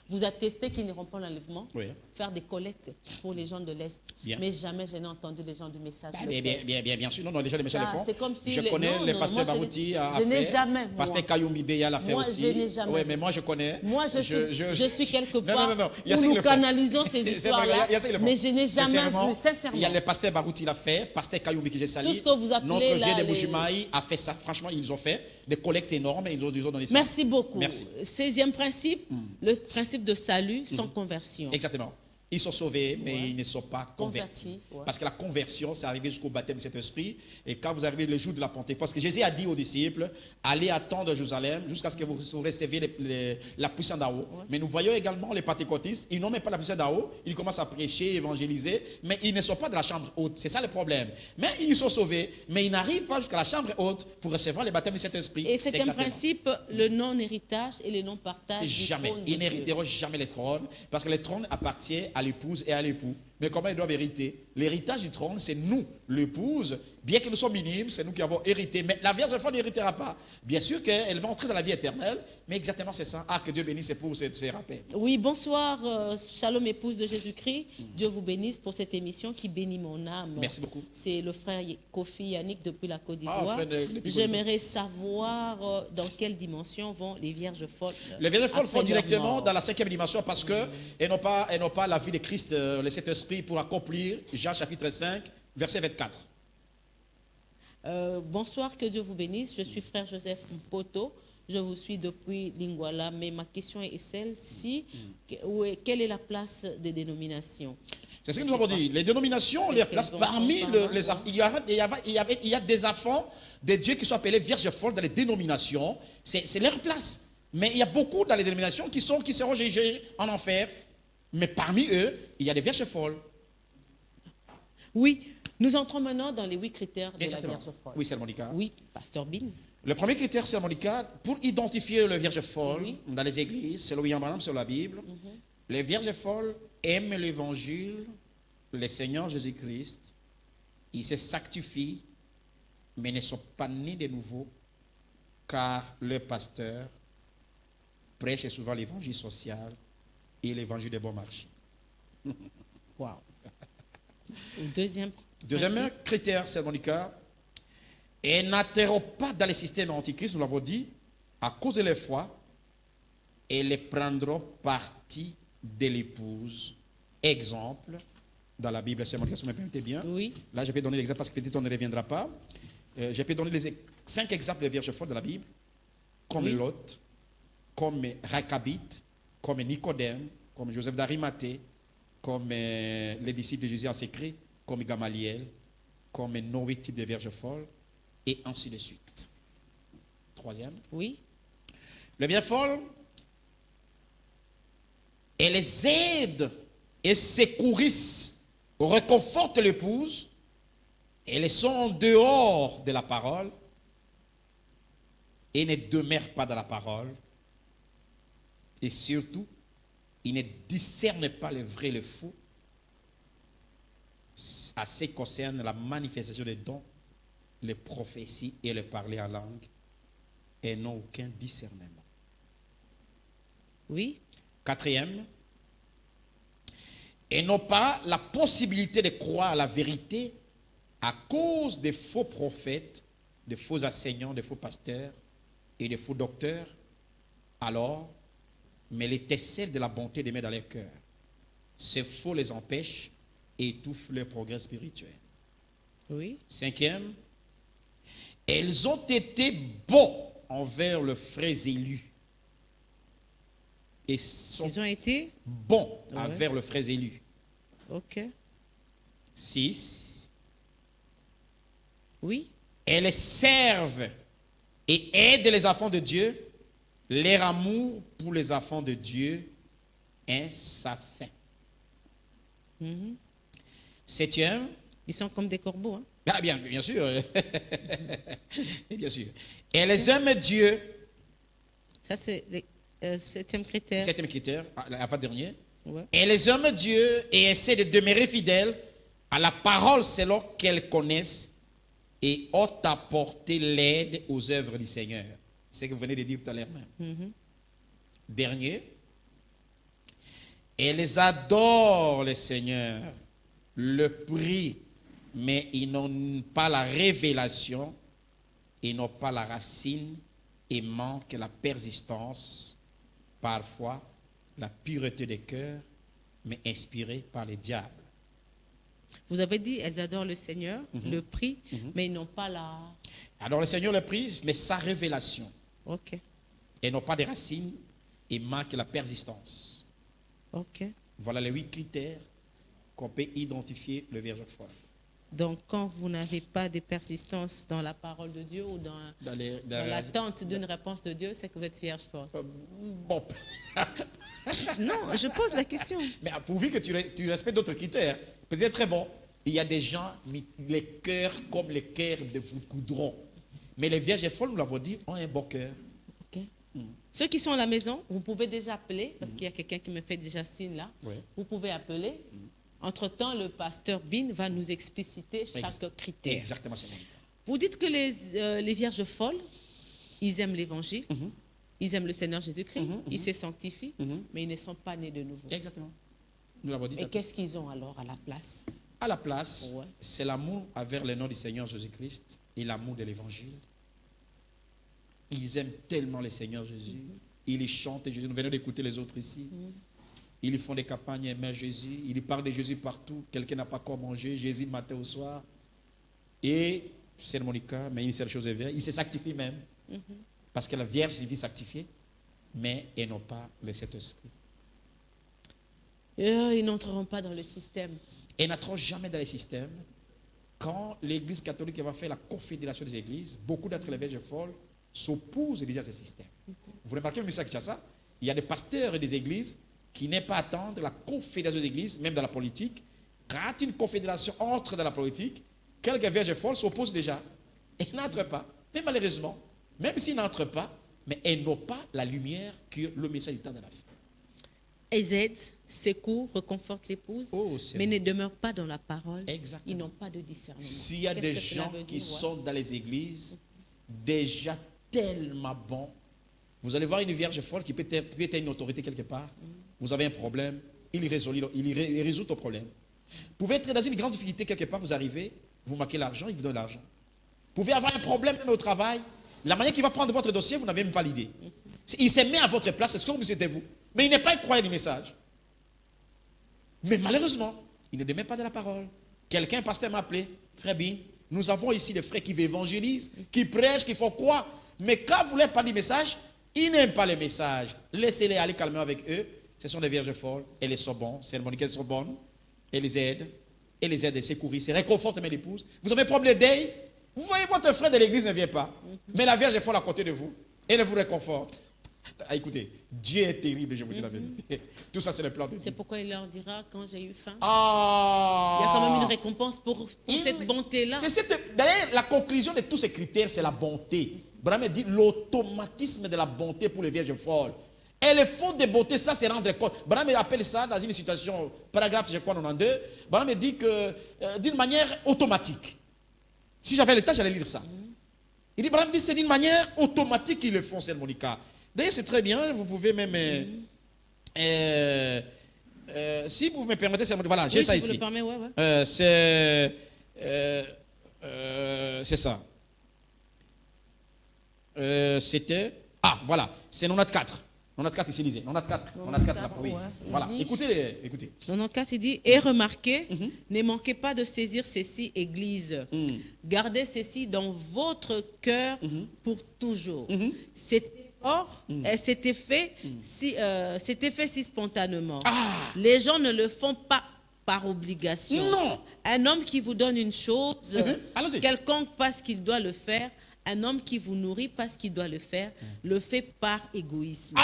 vous attestez qu'ils n'iront pas l'enlèvement, Oui. faire des collectes pour les gens de l'Est. Bien. Mais jamais je n'ai entendu les gens du message le Bien, faire. bien sûr. Non, déjà les messieurs le Ça, font. c'est comme si je les- connais non, le non, pasteur moi, je Barouti n'ai- a je n'ai fait. jamais, moi. Pasteur Kayoumi Beya l'a fait Moi, aussi. je n'ai jamais Oui, fait. mais moi je connais. Moi, je suis quelque part Non. Il y a où ceux qui nous le font. canalisons ces C'est vrai, histoires-là, il y a ceux qui le font. mais je n'ai jamais vu, sincèrement. Il y a le pasteur Barouti l'a fait, pasteur Kayoumi qui j'ai sali. Tout ce que vous appelez Notre là, vieux de les- Boujimaï a fait ça. Franchement, ils ont fait des collectes énormes et ils ont donné ça. Merci beaucoup. Merci. 16e principe, le principe de salut sans conversion. Exactement. Ils sont sauvés, mais ils ne sont pas convertis. Convertis, ouais. Parce que la conversion, c'est arrivé jusqu'au baptême de cet esprit. Et quand vous arrivez le jour de la Pentecôte, parce que Jésus a dit aux disciples, allez attendre à Jérusalem jusqu'à ce que vous receviez la puissance d'en haut. Ouais. Mais nous voyons également les pentecôtistes, ils n'ont même pas la puissance d'en haut. Ils commencent à prêcher, évangéliser, mais ils ne sont pas de la chambre haute. C'est ça le problème. Mais ils sont sauvés, mais ils n'arrivent pas jusqu'à la chambre haute pour recevoir le baptême de cet esprit. Et c'est un principe, le non-héritage et le non-partage du Jamais. trône de Ils Dieu. n'hériteront jamais les trônes, parce que le trône appartient à l'épouse et à l'époux. Mais comment ils doivent hériter? L'héritage du trône, c'est nous, l'épouse. Bien que nous sommes minimes, c'est nous qui avons hérité. Mais la Vierge Folle n'héritera pas. Bien sûr qu'elle va entrer dans la vie éternelle, mais exactement c'est ça. Ah, que Dieu bénisse pour ces rappels. Oui, bonsoir, shalom épouse de Jésus-Christ. Dieu vous bénisse pour cette émission qui bénit mon âme. Merci beaucoup. C'est le frère Kofi Yannick depuis la Côte d'Ivoire. frère depuis J'aimerais savoir dans quelle dimension vont les Vierges folles. Les Vierges Folles après vont directement leur mort. dans la 5e dimension parce qu'elles n'ont pas la vie de Christ, le Saint-Esprit pour accomplir Jean chapitre 5, verset 24. Bonsoir, que Dieu vous bénisse. Je suis frère Joseph Mpoto. Je vous suis depuis Lingwala, mais ma question est celle-ci. Quelle est la place des dénominations? C'est ce que nous avons dit. Les dénominations, les places parmi les enfants. Il y a des enfants de Dieu qui sont appelés Vierges Folles dans les dénominations. C'est leur place. Mais il y a beaucoup dans les dénominations qui seront jugés en enfer. Mais parmi eux, il y a des Vierges Folles. Oui, nous entrons maintenant dans les 8 critères de Exactement. la Vierge folle. Oui, c'est Monica. Oui, Pasteur Bin. Le premier critère, c'est Monica, pour identifier le Vierge folle Oui. dans les églises, c'est le William Branham sur la Bible. Les Vierges folles aiment l'évangile, le Seigneur Jésus-Christ. Ils se sanctifient, mais ne sont pas nés de nouveau, car le pasteur prêche souvent l'évangile social et l'évangile des bons marchés. Wow. Deuxième Critère, c'est Monica, et n'interrompt pas dans les systèmes antichrist, nous l'avons dit, à cause de leur foi, et les prendront partie de l'épouse. Exemple, dans la Bible, c'est Monica, si vous me permettez bien. Oui. Là, je peux donner l'exemple parce que peut-être on ne reviendra pas. Je peux donner les 5 exemples de vierges folles de la Bible, comme Oui. Lot, comme Rachabite, comme Nicodème, comme Joseph d'Arimathée, comme les disciples de Jésus en secret, comme Gamaliel, comme Noé, type de vierge folle, et ainsi de suite. Troisième. Oui. Le vierge folle, elle les aide et secourissent, réconfortent l'épouse, elles sont en dehors de la parole et ne demeurent pas dans la parole. Et surtout, ils ne discernent pas le vrai et le faux à ce qui concerne la manifestation des dons, les prophéties et le parler en langue, et n'ont aucun discernement. Oui. Quatrième, et n'ont pas la possibilité de croire à la vérité à cause des faux prophètes, des faux enseignants, des faux pasteurs et des faux docteurs. Alors, mais l'étincelle de la bonté les met dans leur cœur. Ces faux les empêchent et étouffent leur progrès spirituel. Oui. Cinquième, elles ont été bons envers le frère élu. Et sont Ils ont été. bons Ouais. envers le frère élu. Ok. 6. Oui. Elles servent et aident les enfants de Dieu. Leur amour pour les enfants de Dieu est sa fin. Mhm. Septième. Ils sont comme des corbeaux. Hein? Ah bien sûr. Et bien sûr. Elles aiment Dieu. Ça, c'est le septième critère. Septième critère, avant-dernier. Ouais. Elles aiment Dieu et essaient de demeurer fidèles à la parole selon qu'elles connaissent et ont apporté l'aide aux œuvres du Seigneur. C'est ce que vous venez de dire tout à l'heure même. Dernier, elles adorent le Seigneur, le prient, mais ils n'ont pas la révélation, ils n'ont pas la racine et manquent la persistance, parfois la pureté des cœurs, mais inspirée par les diables. Vous avez dit, elles adorent le Seigneur, le prient, mais ils n'ont pas la... Alors le Seigneur le prie, mais sa révélation. Ok, Elles n'ont pas de racines et manquent la persistance. ok. Voilà les 8 critères qu'on peut identifier le vierge folle. Donc, quand vous n'avez pas de persistance dans la parole de Dieu ou dans l'attente d'une réponse de Dieu, c'est que vous êtes vierge folle. Bon. Non, je pose la question. Mais pourvu que tu respectes d'autres critères, peut-être très bon. Il y a des gens, les cœurs comme les cœurs de goudron. Mais les vierges folles, nous l'avons dit, ont un bon cœur. Ok. Ceux qui sont à la maison, vous pouvez déjà appeler, parce qu'il y a quelqu'un qui me fait déjà signe là. Oui. Vous pouvez appeler. Entre-temps, le pasteur Bin va nous expliciter chaque critère. Exactement, c'est Monica. Vous dites que les vierges folles, ils aiment l'évangile, ils aiment le Seigneur Jésus-Christ, ils se sanctifient, mais ils ne sont pas nés de nouveau. Exactement. Nous l'avons dit. Et qu'est-ce qu'ils ont alors à la place? À la place, Ouais. c'est l'amour envers le nom du Seigneur Jésus-Christ et l'amour de l'évangile. Ils aiment tellement le Seigneur Jésus. Ils y chantent Jésus. Nous venons d'écouter les autres ici. Ils font des campagnes aimer Jésus. Ils parlent de Jésus partout. Quelqu'un n'a pas quoi manger. Jésus matin au soir. Et, c'est Monica, mais une seule chose est vraie. Ils se sanctifient même. Parce que la Vierge vit sanctifiée. Mais ils n'ont pas le Saint-Esprit. Ils n'entreront pas dans le système. Et n'entrons jamais dans les systèmes. Quand l'Église catholique va faire la confédération des églises, beaucoup d'entre les vierges folles s'opposent déjà à ce système. Vous remarquez même ça, il y a des pasteurs et des églises qui n'aiment pas attendre la confédération des églises, même dans la politique. Quand une confédération entre dans la politique, quelques vierges folles s'opposent déjà. Et n'entrent pas. Mais malheureusement, même s'ils n'entrent pas, mais elles n'ont pas la lumière que le message du temps de la fin. Elles aident, secourent, réconfortent l'épouse, Oh, c'est mais bon. ne demeurent pas dans la parole. Exactement. Ils n'ont pas de discernement. S'il y a Qu'est-ce des que cela gens veut qui dire, ouais. sont dans les églises, déjà tellement bons, vous allez voir une vierge folle qui peut être une autorité quelque part, vous avez un problème, il résout ton problème. Vous pouvez être dans une grande difficulté quelque part, vous arrivez, vous marquez l'argent, il vous donne l'argent. Vous pouvez avoir un problème même au travail, la manière qu'il va prendre votre dossier, vous n'avez même pas l'idée. Il se met à votre place, c'est comme si c'était vous. Mais il n'est pas un croyant du message. Mais malheureusement, il ne demeure pas de la parole. Quelqu'un, un pasteur m'a appelé, frère Bin, nous avons ici des frères qui évangélisent, qui prêchent, qui font quoi? Mais quand vous ne leur pas du message, ils n'aiment pas le message. Laissez-les aller calmer avec eux. Ce sont des vierges folles, elles sont bonnes, c'est les moniquées sont bonnes, elles les aident, elles secourir, c'est réconfortent même l'épouse. Vous avez un problème d'œil, vous voyez votre frère de l'église ne vient pas, mais la vierge est folle à côté de vous, elle vous réconforte. Ah, écoutez, Dieu est terrible, je vous dis la vérité. Tout ça, c'est le plan de Dieu. C'est pourquoi il leur dira quand j'ai eu faim. Ah. Il y a quand même une récompense pour cette bonté-là. D'ailleurs, la conclusion de tous ces critères, c'est la bonté. Brahma dit l'automatisme de la bonté pour les vierges folles. Et le fond de beauté, ça, c'est rendre compte. Brahma appelle ça, dans une situation, paragraphe, je crois, 92, Brahma dit que d'une manière automatique. Si j'avais le temps, j'allais lire ça. Il dit, Brahma dit, c'est d'une manière automatique qu'ils le font, c'est Monica. D'ailleurs, c'est très bien, vous pouvez même... si vous me permettez, voilà, j'ai Oui, ça si ici. vous le permettez, ouais. C'est ça. C'était... Ah, voilà, c'est 94. 94 ici, lisez. 94, 94 là, oui. Ouais. Voilà, Il dit- écoutez. 94, il dit, et remarquez, ne manquez pas de saisir ceci, Église. Gardez ceci dans votre cœur pour toujours. Cet effort, c'était fait si spontanément. Les gens ne le font pas par obligation. Non. Un homme qui vous donne une chose, Allons-y. quelconque parce qu'il doit le faire, un homme qui vous nourrit parce qu'il doit le faire, le fait par égoïsme.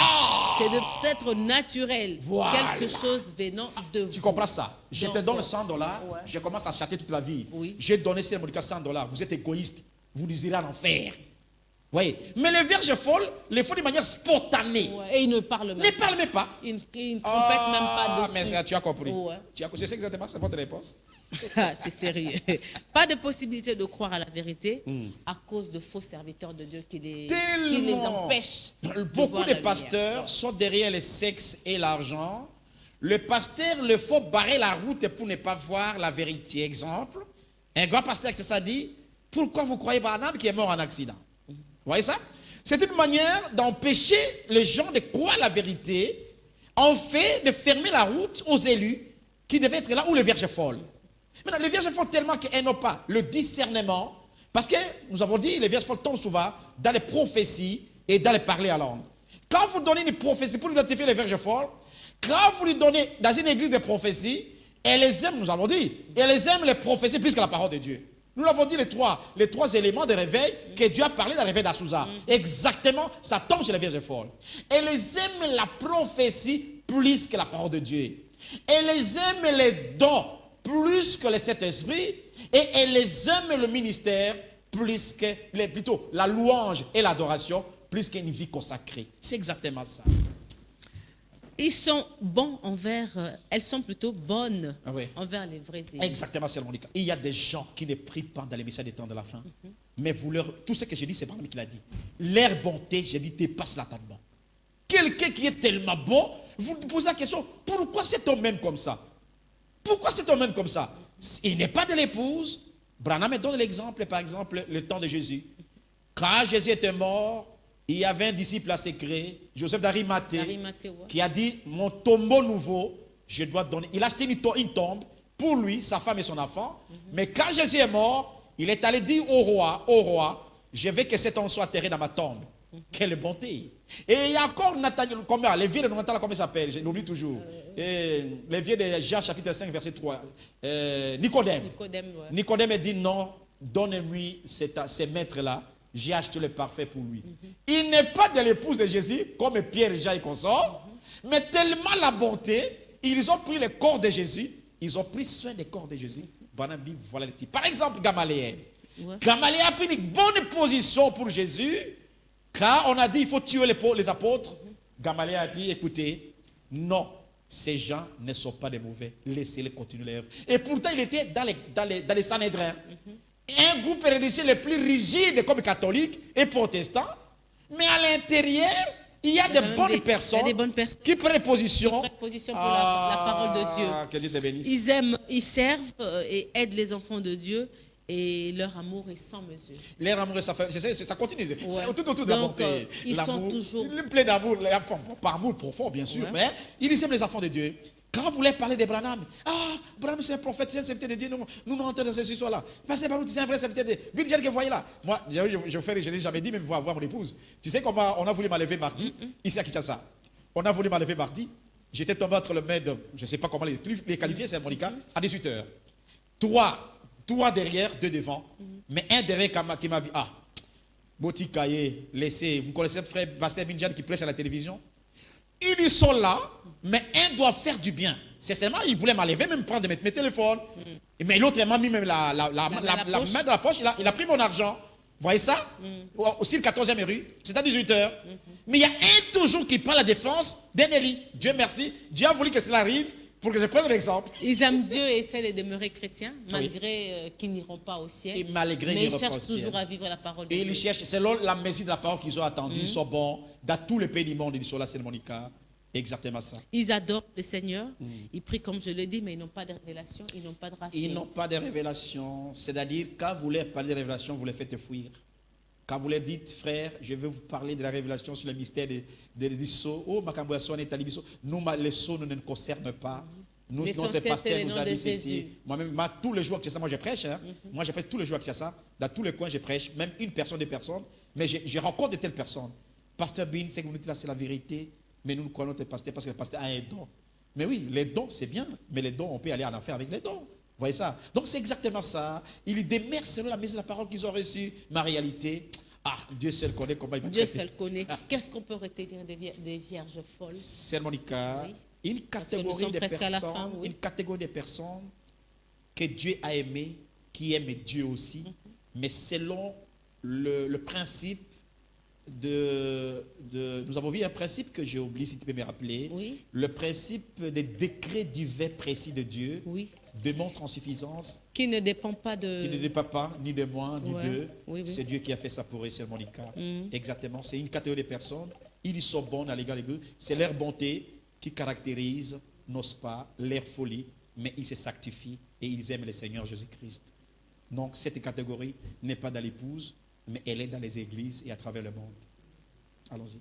C'est d'être naturel, Voilà. quelque chose venant de vous. Tu comprends ça? Je te Donc, donne $100, ouais. je commence à chatter toute la vie. Oui. J'ai donné ces $100, vous êtes égoïste, vous nous irez en enfer. Voyez. Mais les vierges folles les font de manière spontanée. Ouais, et ils ne parlent même Ne parlent même pas. Ils ne trompettent même pas dessus. Mais tu as compris. Ouais. C'est ça exactement, c'est votre réponse. Ah, c'est sérieux. Pas de possibilité de croire à la vérité à cause de faux serviteurs de Dieu qui les empêchent. Beaucoup de pasteurs sont derrière le sexe et l'argent. Le pasteur, il faut barrer la route pour ne pas voir la vérité. Exemple, un grand pasteur qui ça dit, pourquoi vous croyez Branham qui est mort en accident? Vous voyez ça? C'est une manière d'empêcher les gens de croire la vérité, en fait de fermer la route aux élus qui devaient être là, ou les vierges folles. Maintenant, les vierges folles tellement qu'elles n'ont pas le discernement, parce que nous avons dit, les vierges folles tombent souvent dans les prophéties et dans les parler à langue. Quand vous donnez une prophétie pour identifier les vierges folles, quand vous lui donnez dans une église de prophéties, elles les aiment, nous avons dit, elles les aiment les prophéties plus que la parole de Dieu. Nous l'avons dit, les trois éléments de réveil que Dieu a parlé dans le réveil d'Assouza. Exactement, ça tombe chez les vierges folles. Elles aiment la prophétie plus que la parole de Dieu. Elles aiment les dons plus que le Saint-Esprit, et elles aiment le ministère plus que, plutôt la louange et l'adoration plus qu'une vie consacrée. C'est exactement ça. Ils sont bons elles sont plutôt bonnes envers les vrais élus. Exactement, c'est mon cas. Il y a des gens qui ne prient pas dans les messages des temps de la fin, mais tout ce que j'ai dit, c'est Branham qui l'a dit. Leur bonté, j'ai dit, dépasse l'attendement. Quelqu'un qui est tellement bon, vous vous posez la question, pourquoi cet homme même comme ça? Pourquoi cet homme même comme ça? Il n'est pas de l'épouse. Branham donne l'exemple, par exemple, le temps de Jésus. Quand Jésus était mort, il y avait un disciple à secret, Joseph d'Arimathée, qui a dit, mon tombeau nouveau, je dois donner. Il a acheté une tombe pour lui, sa femme et son enfant. Mais quand Jésus est mort, il est allé dire au roi, je veux que cet homme soit enterré dans ma tombe. Quelle bonté. Et il y a encore Nathanaël, les vieux de Nathanaël, comment il s'appelle? Je l'oublie toujours. Les vieux de Jean chapitre 5, verset 3. Nicodème. Nicodème dit non, donne-lui ces maîtres-là. J'ai acheté le parfait pour lui. Il n'est pas de l'épouse de Jésus, comme Pierre, Jean et consorts, mais tellement la bonté, ils ont pris le corps de Jésus, ils ont pris soin des corps de Jésus. Branham dit, voilà les types. Par exemple, Gamaliel. Gamaliel a pris une bonne position pour Jésus. Quand on a dit, il faut tuer les apôtres, Gamaliel a dit, écoutez, non, ces gens ne sont pas des mauvais, laissez-les continuer leur œuvre. Et pourtant, il était dans les Sanhédrins. Un groupe religieux les plus rigides comme catholiques et protestants, mais à l'intérieur, il y a des bonnes personnes qui prennent position pour la parole de Dieu. Que Dieu te bénisse. Ils servent et aident les enfants de Dieu, et leur amour est sans mesure. Leur amour, ça continue. C'est tout autour de la bonté. Ils sont toujours... Il est plein d'amour, par amour profond, bien sûr, mais ils aiment les enfants de Dieu. Quand vous voulez parler de Branham, Branham c'est un prophète, c'est un serviteur de Dieu, nous rentrons dans cette histoire-là. Parce que Branham, c'est un vrai serviteur de Dieu. Billy Joel que vous voyez là. Moi, je n'ai jamais dit, même voir mon épouse. Tu sais comment on a voulu m'enlever mardi, ici à Kinshasa. On a voulu m'enlever mardi. J'étais tombé entre le maître, je ne sais pas comment les qualifier, c'est Monica, à 18h. Trois derrière, deux devant. Mais un derrière qui m'a vu, Botikaye, laissez, vous connaissez frère Pasteur Binjan qui prêche à la télévision? Ils sont là, mais un doit faire du bien. C'est seulement, il voulait m'enlever, même prendre mes téléphones. Mais l'autre m'a mis même la main dans la poche, il a pris mon argent. Vous voyez ça? Aussi le 14e rue, c'est à 18h. Mais il y a un toujours qui prend la défense d'Enneli. Dieu merci, Dieu a voulu que cela arrive pour que je prenne l'exemple. Ils aiment Dieu et essaient de demeurer chrétiens, malgré qu'ils n'iront pas au ciel. Et malgré mais ils cherchent toujours à vivre la parole de Dieu. Et ils cherchent, selon la mesure de la parole qu'ils ont attendue, ils sont bons dans tous les pays du monde. Ils sont là, c'est Monica. Exactement ça. Ils adorent le Seigneur, ils prient comme je le dis, mais ils n'ont pas de révélation, ils n'ont pas de racine. Ils n'ont pas de révélation, c'est-à-dire quand vous voulez parler de révélation, vous les faites fuir. Quand vous leur dites, frère, je vais vous parler de la révélation sur le mystère des sceaux. Oh, Makamboasson est alibiso. Nous, les sceaux ne nous concernent pas. Nous, notre pasteur nous a dit ceci. Moi-même, tous les jours que c'est ça, moi je prêche. Moi, je prêche tous les jours que c'est ça. Dans tous les coins, je prêche. Même une personne, deux personnes. Mais je rencontre de telles personnes. Pasteur Bin, c'est que vous dites là, c'est la vérité. Mais nous croyons notre pasteur parce que le pasteur a un don. Mais oui, les dons, c'est bien. Mais les dons, on peut aller en enfer avec les dons. Vous voyez ça? Donc c'est exactement ça. Ils démerdent selon la mise de la parole qu'ils ont reçue. Ma réalité, Dieu seul connaît comment il va Dieu seul connaît. Qu'est-ce qu'on peut retenir des vierges folles? C'est Monica. Une catégorie de personnes que Dieu a aimées, qui aiment Dieu aussi, mais selon le principe nous avons vu un principe que j'ai oublié, si tu peux me rappeler. Oui. Le principe des décrets divers précis de Dieu Oui. démontre en suffisance Qui ne dépend pas de... qui ne dépend pas ni de moi, ni Ouais. d'eux. Oui, oui. C'est Dieu qui a fait ça pour eux, c'est Monica. Exactement. C'est une catégorie de personnes. Ils sont bons à l'égard de Dieu. C'est leur bonté qui caractérise, n'ose pas, leur folie, mais ils se sanctifient et ils aiment le Seigneur Jésus-Christ. Donc cette catégorie n'est pas dans l'épouse, mais elle est dans les églises et à travers le monde. Allons-y.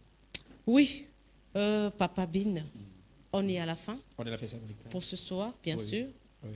Oui, Papa Bin, on est à la fin On est la fête Monica. pour ce soir, bien Oui. sûr. Oui.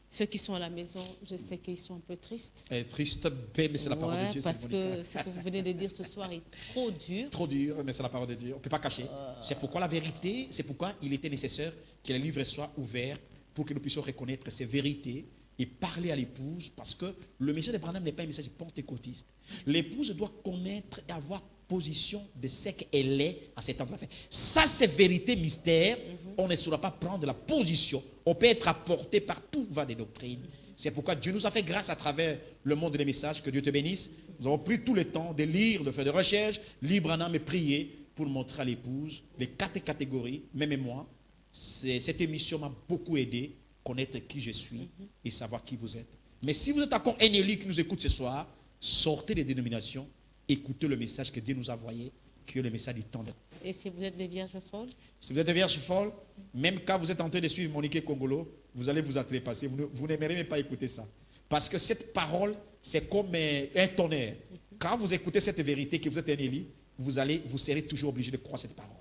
Ceux qui sont à la maison, je sais qu'ils sont un peu tristes. Elle est triste, mais c'est la parole de Dieu. Parce c'est Monica. que ce que vous venez de dire ce soir est trop dur. Trop dur, mais c'est la parole de Dieu. On ne peut pas cacher. C'est pourquoi la vérité, c'est pourquoi il était nécessaire que les livres soient ouverts pour que nous puissions reconnaître ces vérités et parler à l'épouse, parce que le message de Branham n'est pas un message pentecôtiste. L'épouse doit connaître et avoir position de ce qu'elle est à cet temps de la fin. Ça, c'est vérité, mystère. On ne saura pas prendre la position. On peut être apporté par tout va des doctrines. C'est pourquoi Dieu nous a fait grâce à travers le monde des messages. Que Dieu te bénisse. Nous avons pris tout le temps de lire, de faire des recherches, lire Branham et prier pour montrer à l'épouse les 4 catégories, même moi. Cette émission m'a beaucoup aidé à connaître qui je suis et savoir qui vous êtes. Mais si vous êtes encore un élu qui nous écoute ce soir, sortez des dénominations, écoutez le message que Dieu nous a envoyé, qui est le message du temps. Et si vous êtes des vierges folles? Si vous êtes des vierges folles, même quand vous êtes en train de suivre Monique Congolo, vous allez vous trépasser. Vous n'aimerez même pas écouter ça. Parce que cette parole, c'est comme un tonnerre. Quand vous écoutez cette vérité, que vous êtes un élu, vous serez toujours obligé de croire cette parole.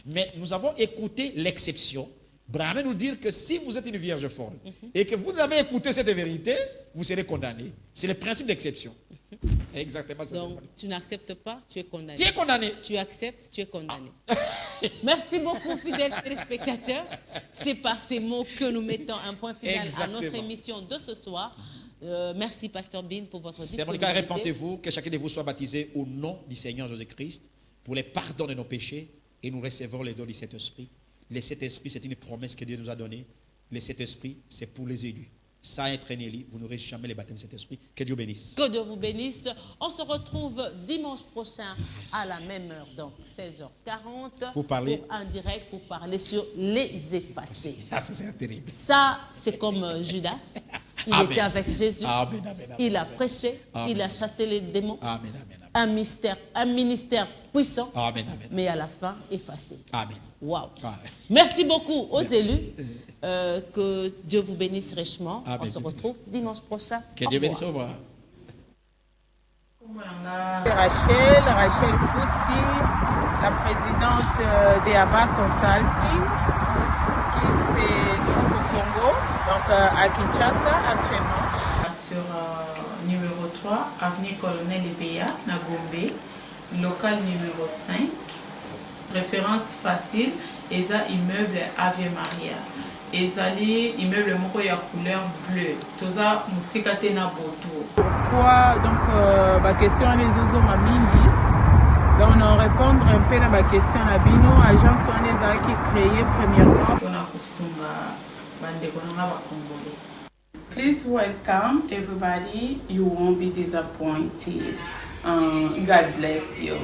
Mais nous avons écouté l'exception. Brahma nous dit que si vous êtes une vierge folle et que vous avez écouté cette vérité, vous serez condamné. C'est le principe d'exception. Exactement ça. Donc, tu n'acceptes pas, tu es condamné. Tu es condamné. Tu acceptes, tu es condamné. Merci beaucoup, fidèles téléspectateurs. C'est par ces mots que nous mettons un point final à notre émission de ce soir. Merci, Pasteur Bin, pour votre disponibilité. Répentez-vous, que chacun de vous soit baptisé au nom du Seigneur Jésus-Christ pour les pardons de nos péchés et nous recevrons les dons du Saint-Esprit. Le Saint-Esprit, c'est une promesse que Dieu nous a donnée. Le Saint-Esprit, c'est pour les élus. Sans être un élu, vous n'aurez jamais le baptême du Saint-Esprit. Que Dieu bénisse. Que Dieu vous bénisse. On se retrouve dimanche prochain à la même heure, donc 16h40. Pour parler. En direct, pour parler sur les effacés. Ah, ça, c'est terrible. Ça, c'est comme Judas. Il était avec Jésus. Amen, amen, amen, il a prêché. Amen. Il a chassé les démons. Amen, amen, amen. Un ministère puissant. Amen, amen. Mais à la fin, effacé. Amen. Waouh. Amen. Merci beaucoup aux élus. Que Dieu vous bénisse richement. Amen. On se retrouve dimanche prochain. Que Dieu bénisse. Au revoir. Rachel Fouti, la présidente des Abba Consulting, qui se trouve au Congo, donc à Kinshasa actuellement. Sur numéro 3, avenue Colonel Ebeya, Nagombe, local numéro 5. Référence facile, eza immeuble Ave Maria. Ezali immeuble moko ya couleur bleue. Toza musika te na botour. Pourquoi donc ma question les ozo mamingi. Donc on répondre un peu à ma question na bino agence wana ezali qui créé premièrement pour na kusunga bandeko na ba congolais. Please welcome everybody. You won't be disappointed. God bless you.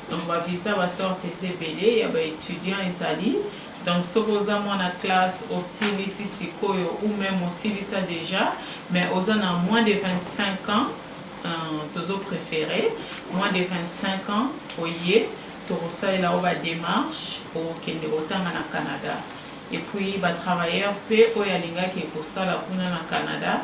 Donc ma visa va sortir ces BD, il y a étudiants ezali. Donc, supposément, la classe aussi, ici, ou même aussi, ça déjà, mais aux a moins de 25 ans, tous préférés, moins de 25 ans, au yé, tout ça, il a une démarche au Canada. Et puis, les travailleurs, au yalinga qui est pour ça, la Canada,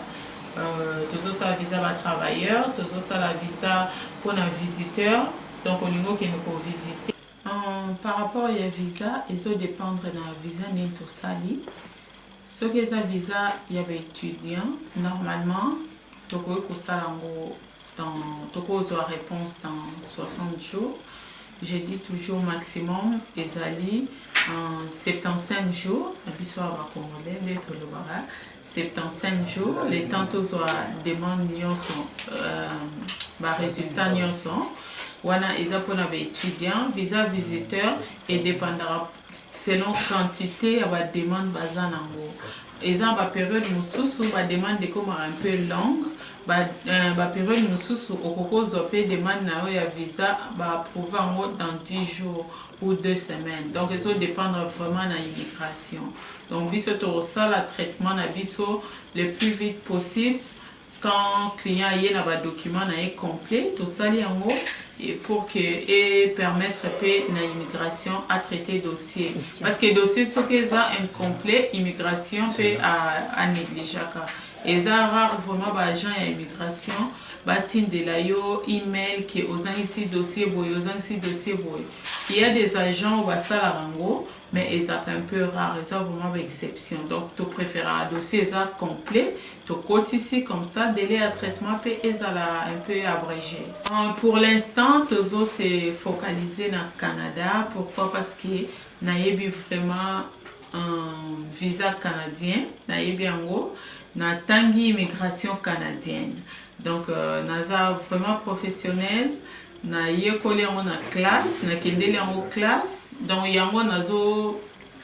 tout ça, visa va travailleurs, tout ça, la visa pour un visiteur, donc, au niveau qui nous visiter. Par rapport à visa, il faut dépendre de la visa tout sali. Ce qui est un visa, il y a des étudiants. Normalement, tu peux la réponse dans 60 jours. Je dis toujours maximum, ils allaient en 75 jours. Et puis, soit congolais, d'être le bara. 75 jours, les temps tous demande résultat wana eza pona ba étudiant visa visiteur et dépendra selon quantité ya ba demande baza nango eza ba période mosusu ba demande ekoma un peu longue, ba période mosusu okokozwa pe demande na yo ya visa ba approuver yango dans 10 jours ou 2 semaines. Donc ça dépendre vraiment na immigration. Donc biso tosala traitement na biso le plus vite possible. Quand client y a un document complet, tout ça pour que permettre à l'immigration à traiter dossier. Parce que le dossier ce qui est incomplet, immigration peut à négliger. Et ça rare vraiment les gens à immigration, batin de la yo email qui aux ici dossier boy, aux ici dossier boy. Il y a des agents au salarango, mais ils sont un peu rares, ils sont vraiment une exception. Donc, tu préfères un dossier complet, tu cotes ici comme ça, délai à traitement, puis ils sont un peu abrégé. Pour l'instant, tu es focalisé dans le Canada. Pourquoi? Parce que nous avons vraiment un visa canadien, nous avons une tangi immigration canadienne. Donc, nous avons vraiment professionnel. Na yekoli yango na classe na kendeli yango classe donc yango nazo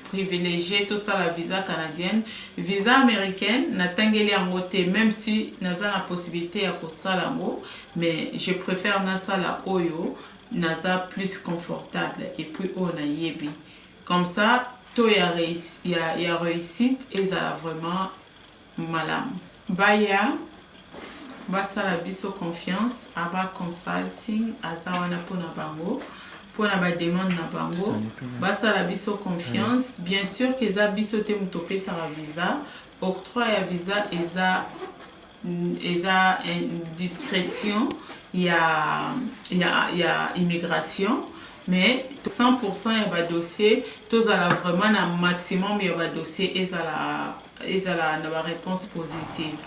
privilégié tout ça la visa canadienne, visa américaine na tangeli yango te, même si naza la possibilité ya kosala yango, mais je préfère na sala oyo naza plus confortable et puis on a yebi comme ça to ya réussite ezala vraiment malamu baya basala biso confiance aba consulting azawana pona bango pona ba demande na bango basala biso confiance bien sûr que za biso te mutopé sa visa octroi ya visa eza discrétion ya immigration mais 100% ya ba dossier tozala vraiment na maximum ya ba dossier ezala na ba réponse positive.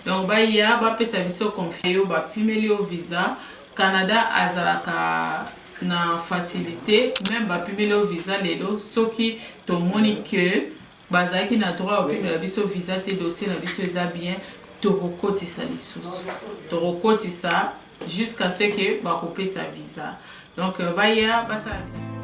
Donc ba ya ba pesa biso confiance ba pimeli au visa Canada azalaka na facilité même ba pimeli au visa lelo soki to moni que bazaki na droit au pimela biso visa te dossier na biso eza bien to rekotisa lisusu to rekotisa jusqu'à ce que ba kopesa visa. Donc ba ya ba sa visa